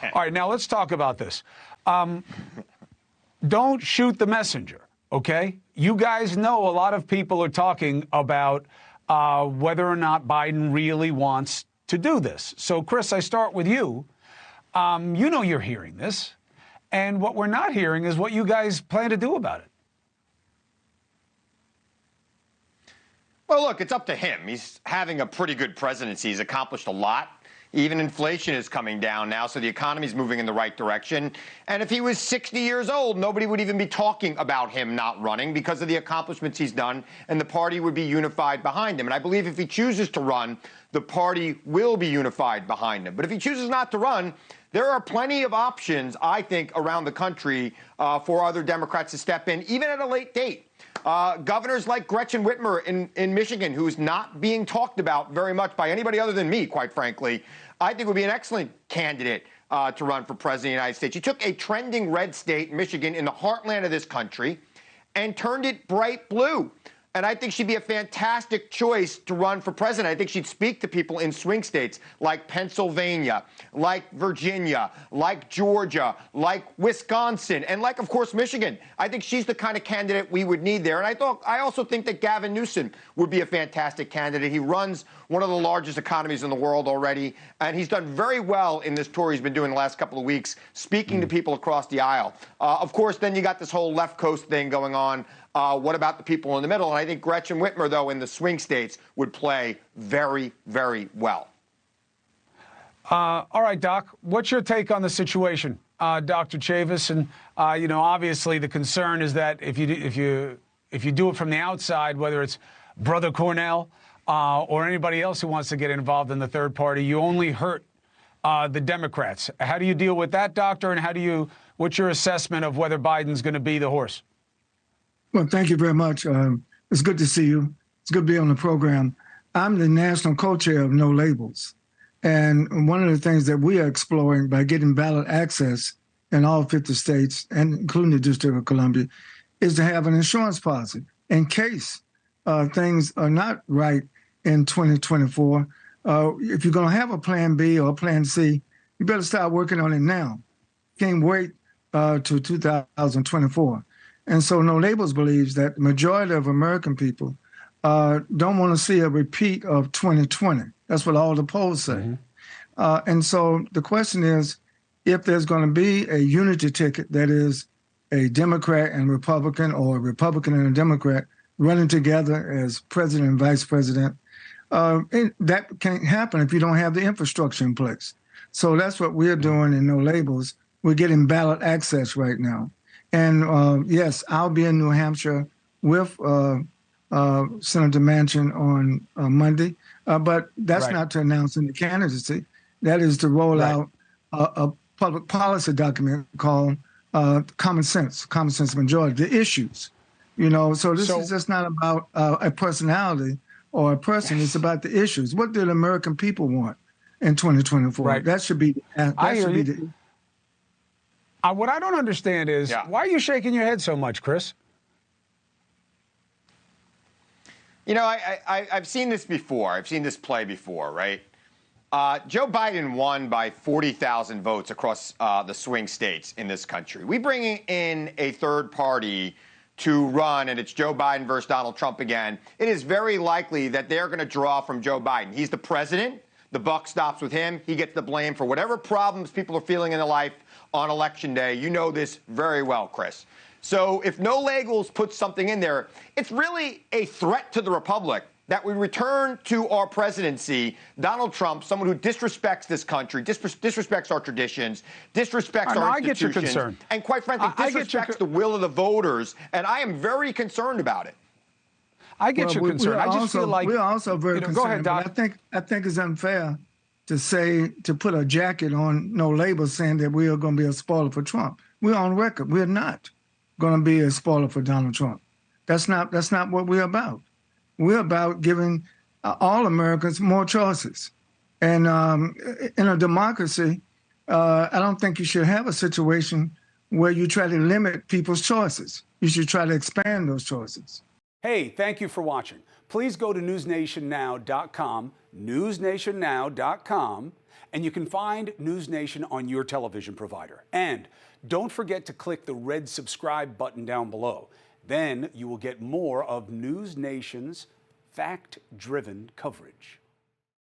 All right, now let's talk about this. Don't shoot the messenger, okay? You guys know a lot of people are talking about whether or not Biden really wants to do this. So, Chris, I start with you. You know you're hearing this, and what we're not hearing is what you guys plan to do about it. Well, look, it's up to him. He's having a pretty good presidency. He's accomplished a lot. Even inflation is coming down now, so the economy is moving in the right direction. And if he was 60 years old, nobody would even be talking about him not running because of the accomplishments he's done, and the party would be unified behind him. And I believe if he chooses to run, the party will be unified behind him. But if he chooses not to run, there are plenty of options, I think, around the country for other Democrats to step in, even at a late date. Governors like Gretchen Whitmer in Michigan, who's not being talked about very much by anybody other than me, quite frankly, I think would be an excellent candidate to run for president of the United States. She took a trending red state, Michigan, in the heartland of this country, and turned it bright blue. And I think she'd be a fantastic choice to run for president. I think she'd speak to people in swing states like Pennsylvania, like Virginia, like Georgia, like Wisconsin, and like, of course, Michigan. I think she's the kind of candidate we would need there. And I also think that Gavin Newsom would be a fantastic candidate. He runs one of the largest economies in the world already, and he's done very well in this tour he's been doing the last couple of weeks, speaking to people across the aisle. Of course, then you got this whole left coast thing going on. What about the people in the middle? And I think Gretchen Whitmer, though, in the swing states would play very, very well. All right, Doc, what's your take on the situation, Dr. Chavis? And, obviously the concern is that if you do it from the outside, whether it's Brother Cornell or anybody else who wants to get involved in the third party, you only hurt the Democrats. How do you deal with that, Doctor? And what's your assessment of whether Biden's going to be the horse? Well, thank you very much. It's good to see you. It's good to be on the program. I'm the national co-chair of No Labels. And one of the things that we are exploring by getting ballot access in all 50 states, and including the District of Columbia, is to have an insurance policy in case things are not right in 2024. If you're going to have a plan B or a plan C, you better start working on it now. Can't wait to 2024. And so No Labels believes that the majority of American people don't want to see a repeat of 2020. That's what all the polls say. Mm-hmm. And so the question is, if there's going to be a unity ticket that is a Democrat and Republican, or a Republican and a Democrat running together as president and vice president, that can't happen if you don't have the infrastructure in place. So that's what we're doing in No Labels. We're getting ballot access right now. And yes, I'll be in New Hampshire with Senator Manchin on Monday, but that's right. Not to announce any candidacy. That is to roll right. out a public policy document called Common Sense Majority, the issues. So this is just not about a personality or a person. It's about the issues. What do the American people want in 2024? Right. That should be. What I don't understand is, why are you shaking your head so much, Chris? I've seen this before. I've seen this play before, right? Joe Biden won by 40,000 votes across the swing states in this country. We bring in a third party to run, and it's Joe Biden versus Donald Trump again. It is very likely that they're going to draw from Joe Biden. He's the president. The buck stops with him. He gets the blame for whatever problems people are feeling in their life on Election Day. You know this very well, Chris. So if No Labels puts something in there, it's really a threat to the Republic that we return to our presidency Donald Trump, someone who disrespects this country, disrespects our traditions, disrespects our institutions. I get your concern. And quite frankly, disrespects the will of the voters. And I am very concerned about it. I get your concern. I just feel like we're also very concerned. Go ahead, Doc. I think it's unfair to put a jacket on No Labels saying that we are going to be a spoiler for Trump. We're on record. We're not going to be a spoiler for Donald Trump. That's not what we're about. We're about giving all Americans more choices. And in a democracy, I don't think you should have a situation where you try to limit people's choices. You should try to expand those choices. Hey, thank you for watching. Please go to newsnationnow.com, newsnationnow.com, And you can find NewsNation on your television provider. And don't forget to click the red subscribe button down below. Then you will get more of NewsNation's fact-driven coverage.